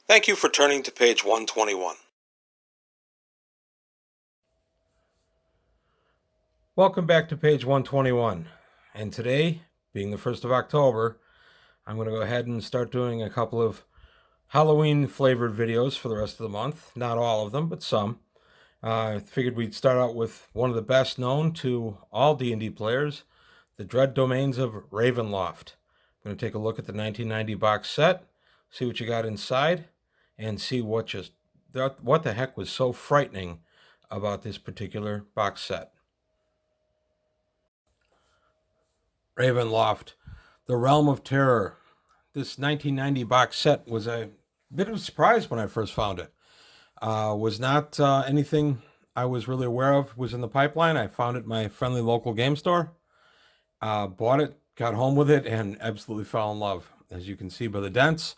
Thank you for turning to page 121. Welcome back to page 121. And today, being the 1st of October, I'm going to go ahead and start doing a couple of Halloween flavored videos for the rest of the month. Not all of them, but some. I figured we'd start out with one of the best known to all D&D players, the dread domains of Ravenloft. I'm going to take a look at the 1990 box set, see what you got inside, and see what the heck was so frightening about this particular box set. Ravenloft, The Realm of Terror. This 1990 box set was a bit of a surprise when I first found it. Was not anything I was really aware of was in the pipeline. I found it at my friendly local game store. Bought it, got home with it, and absolutely fell in love. As you can see by the dents,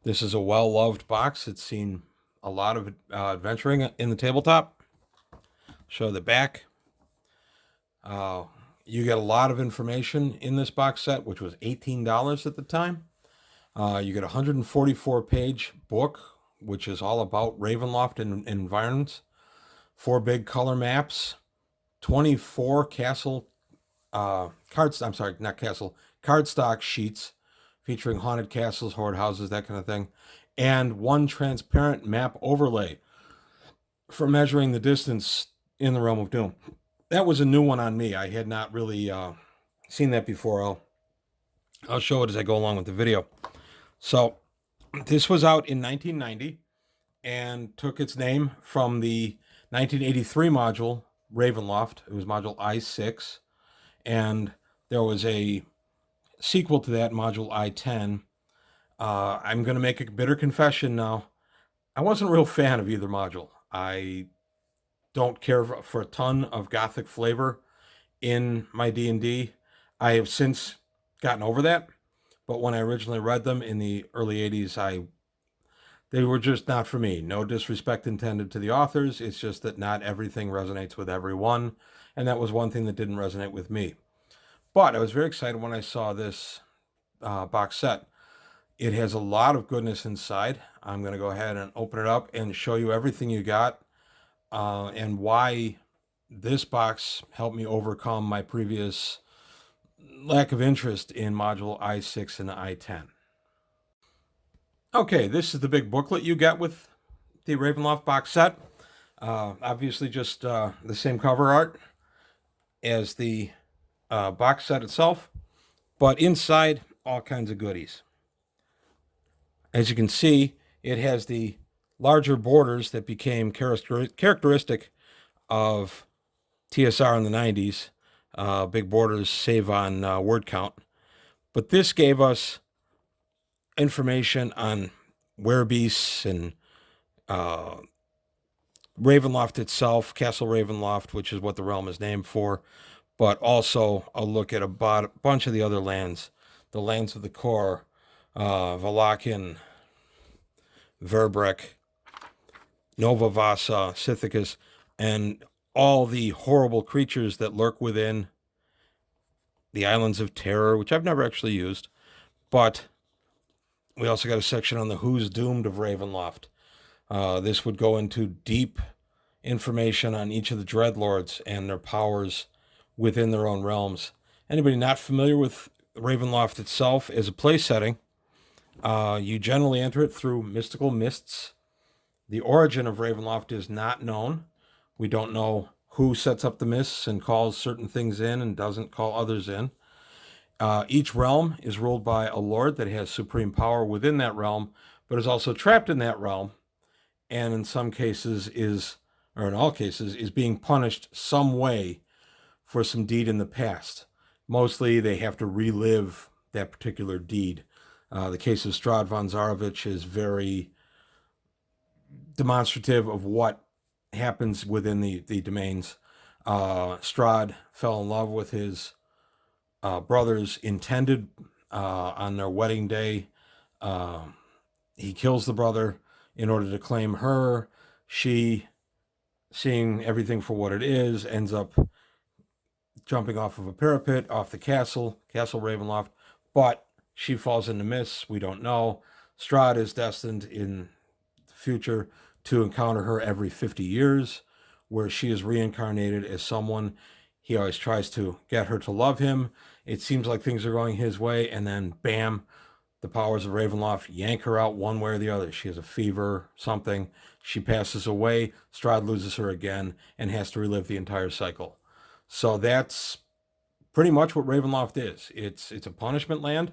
this is a well-loved box. It's seen a lot of adventuring in the tabletop. Show the back. You get a lot of information in this box set, which was $18 at the time. You get a 144-page book, which is all about Ravenloft and environments. 4 big color maps, 24 castle cardstock sheets featuring haunted castles, horde houses, that kind of thing, and 1 transparent map overlay for measuring the distance in the Realm of Doom. That was a new one on me. I had not really seen that before. I'll show it as I go along with the video. So this was out in 1990 and took its name from the 1983 module Ravenloft. It was module I6, and there was a sequel to that, module I10. I'm going to make a bitter confession now. I wasn't a real fan of either module. I don't care for a ton of gothic flavor in my D&D. I have since gotten over that, but when I originally read them in the early 80s, they were just not for me. No disrespect intended to the authors. It's just that not everything resonates with everyone, and that was one thing that didn't resonate with me. But I was very excited when I saw this box set. It has a lot of goodness inside. I'm going to go ahead and open it up and show you everything you got and why this box helped me overcome my previous lack of interest in module I6 and I10. Okay, this is the big booklet you get with the Ravenloft box set. Obviously just the same cover art as the box set itself, but inside all kinds of goodies. As you can see, it has the larger borders that became characteristic of TSR in the 90s. Big borders save on word count. But this gave us information on werebeasts and Ravenloft itself, Castle Ravenloft, which is what the realm is named for, but also a look at a bunch of the other lands, the lands of the core, Valakin, Verbrek, Nova Vasa, Sithicus, and all the horrible creatures that lurk within the Islands of Terror, which I've never actually used, but we also got a section on the Who's Doomed of Ravenloft. This would go into deep information on each of the Dreadlords and their powers within their own realms. Anybody not familiar with Ravenloft itself as a play setting, you generally enter it through mystical mists. The origin of Ravenloft is not known. We don't know who sets up the mists and calls certain things in and doesn't call others in. Each realm is ruled by a lord that has supreme power within that realm, but is also trapped in that realm, and in some cases or in all cases, is being punished some way for some deed in the past. Mostly they have to relive that particular deed. The case of Strahd von Zarovich is very demonstrative of what happens within the domains. Strahd fell in love with his brother's intended on their wedding day. He kills the brother in order to claim her. She, seeing everything for what it is, ends up jumping off of a parapet off the castle Ravenloft, but she falls into mists. We don't know. Strahd is destined in future to encounter her every 50 years, where she is reincarnated as someone. He always tries to get her to love him. It seems like things are going his way, and then bam, the powers of Ravenloft yank her out one way or the other. She has a fever, something. She passes away. Strahd loses her again and has to relive the entire cycle. So that's pretty much what Ravenloft is. It's a punishment land.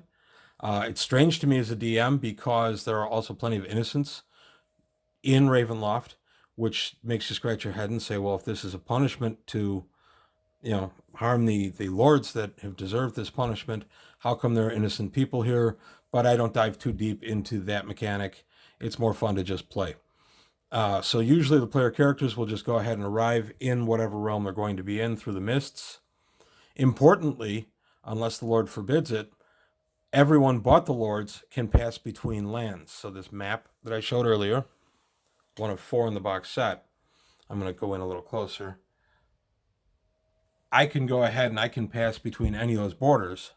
It's strange to me as a DM because there are also plenty of innocents in Ravenloft, which makes you scratch your head and say, well, if this is a punishment to, harm the lords that have deserved this punishment, how come there are innocent people here? But I don't dive too deep into that mechanic. It's more fun to just play. So usually the player characters will just go ahead and arrive in whatever realm they're going to be in through the mists. Importantly, unless the Lord forbids it, everyone but the lords can pass between lands. So this map that I showed earlier, one of 4 in the box set, I'm going to go in a little closer. I can go ahead and I can pass between any of those borders,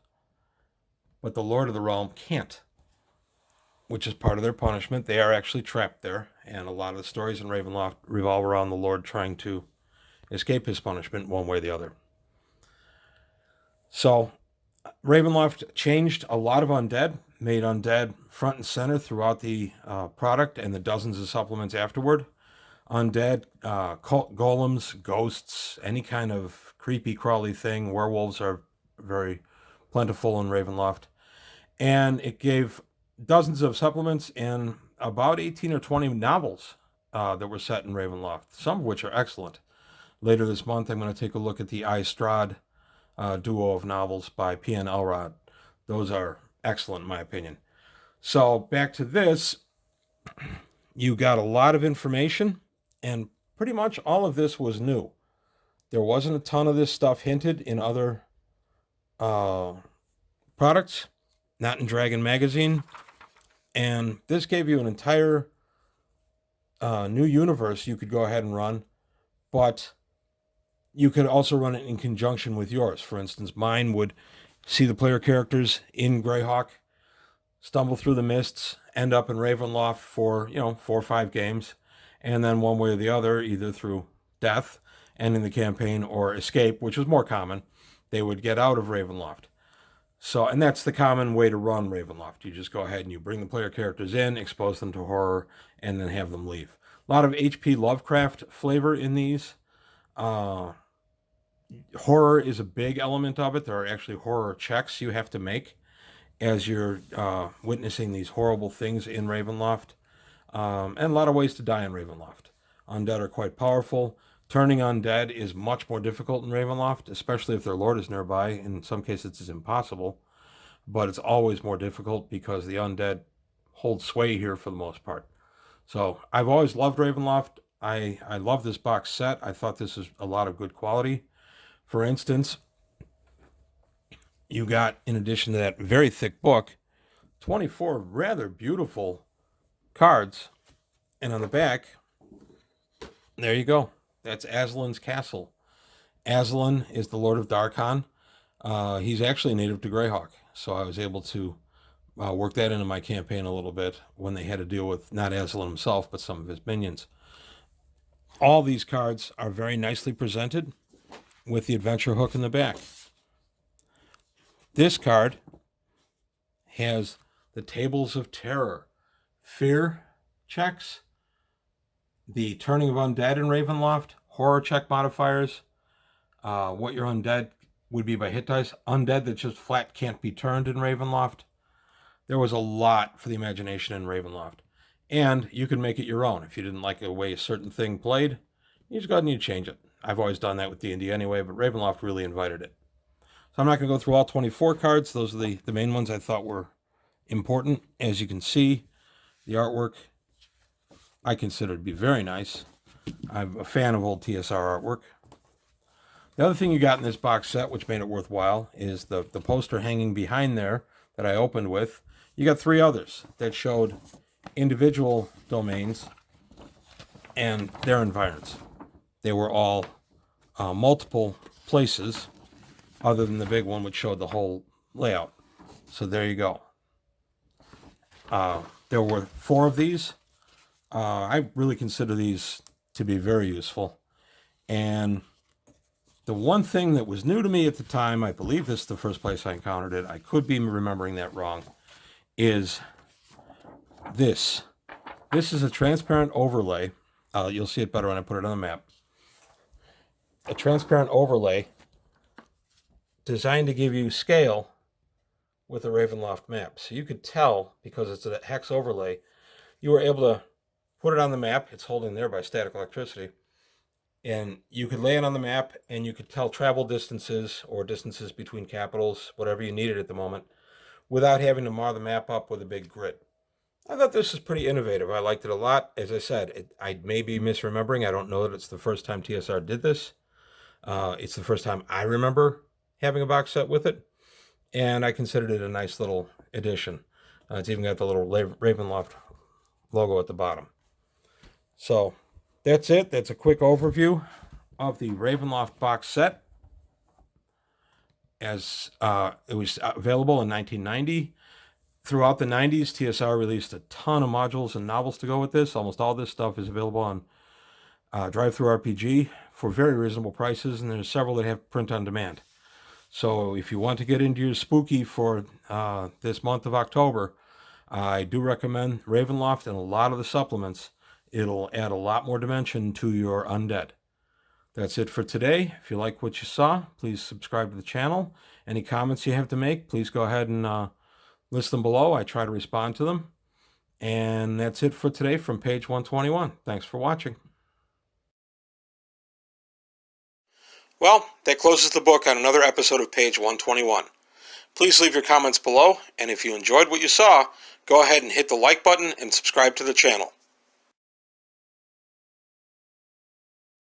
but the Lord of the Realm can't, which is part of their punishment. They are actually trapped there, and a lot of the stories in Ravenloft revolve around the Lord trying to escape his punishment one way or the other. So Ravenloft changed a lot of undead, made undead front and center throughout the product and the dozens of supplements afterward. Undead, golems, ghosts, any kind of creepy crawly thing. Werewolves are very plentiful in Ravenloft. And it gave dozens of supplements and about 18 or 20 novels that were set in Ravenloft, some of which are excellent. Later this month, I'm going to take a look at the Strahd duo of novels by P.N. Elrod. Those are excellent in my opinion. So back to this, you got a lot of information, and pretty much all of this was new. There wasn't a ton of this stuff hinted in other products, not in Dragon Magazine, and this gave you an entire new universe you could go ahead and run, but you could also run it in conjunction with yours. For instance, mine would see the player characters in Greyhawk, stumble through the mists, end up in Ravenloft for, 4 or 5 games, and then one way or the other, either through death, ending the campaign, or escape, which was more common, they would get out of Ravenloft. So, and that's the common way to run Ravenloft. You just go ahead and you bring the player characters in, expose them to horror, and then have them leave. A lot of H.P. Lovecraft flavor in these. Horror is a big element of it. There are actually horror checks you have to make as you're witnessing these horrible things in Ravenloft. And a lot of ways to die in Ravenloft. Undead are quite powerful. Turning undead is much more difficult in Ravenloft, especially if their lord is nearby. In some cases, it's impossible. But it's always more difficult because the undead hold sway here for the most part. So I've always loved Ravenloft. I love this box set. I thought this is a lot of good quality. For instance, you got, in addition to that very thick book, 24 rather beautiful cards. And on the back, there you go. That's Aslan's Castle. Aslan is the Lord of Darkhan. He's actually native to Greyhawk. So I was able to work that into my campaign a little bit when they had to deal with not Aslan himself, but some of his minions. All these cards are very nicely presented with the adventure hook in the back. This card has the Tables of Terror, fear checks, the turning of undead in Ravenloft, horror check modifiers, what your undead would be by hit dice, undead that just flat can't be turned in Ravenloft. There was a lot for the imagination in Ravenloft. And you can make it your own. If you didn't like the way a certain thing played, you just go ahead and you change it. I've always done that with D&D anyway, but Ravenloft really invited it. So I'm not going to go through all 24 cards. Those are the main ones I thought were important. As you can see, the artwork I consider to be very nice. I'm a fan of old TSR artwork. The other thing you got in this box set, which made it worthwhile, is the poster hanging behind there that I opened with. You got 3 others that showed individual domains and their environs. They were all multiple places, other than the big one, which showed the whole layout. So there you go. There were 4 of these. I really consider these to be very useful. And the one thing that was new to me at the time, I believe this is the first place I encountered it, I could be remembering that wrong, is this. This is a transparent overlay. You'll see it better when I put it on the map. A transparent overlay designed to give you scale with a Ravenloft map. So you could tell, because it's a hex overlay, you were able to put it on the map. It's holding there by static electricity. And you could lay it on the map, and you could tell travel distances or distances between capitals, whatever you needed at the moment, without having to mar the map up with a big grid. I thought this was pretty innovative. I liked it a lot. As I said, I may be misremembering. I don't know that it's the first time TSR did this. It's the first time I remember having a box set with it, and I considered it a nice little addition. It's even got the little Ravenloft logo at the bottom. So that's it. That's a quick overview of the Ravenloft box set, as it was available in 1990. Throughout the 90s, TSR released a ton of modules and novels to go with this. Almost all this stuff is available on Drive-Thru RPG for very reasonable prices, and there's several that have print on demand. So if you want to get into your spooky for this month of October, I do recommend Ravenloft and a lot of the supplements. It'll add a lot more dimension to your undead. That's it for today. If you like what you saw, please subscribe to the channel. Any comments you have to make, please go ahead and list them below. I try to respond to them. And that's it for today from page 121. Thanks for watching. Well, that closes the book on another episode of page 121. Please leave your comments below, and if you enjoyed what you saw, go ahead and hit the like button and subscribe to the channel.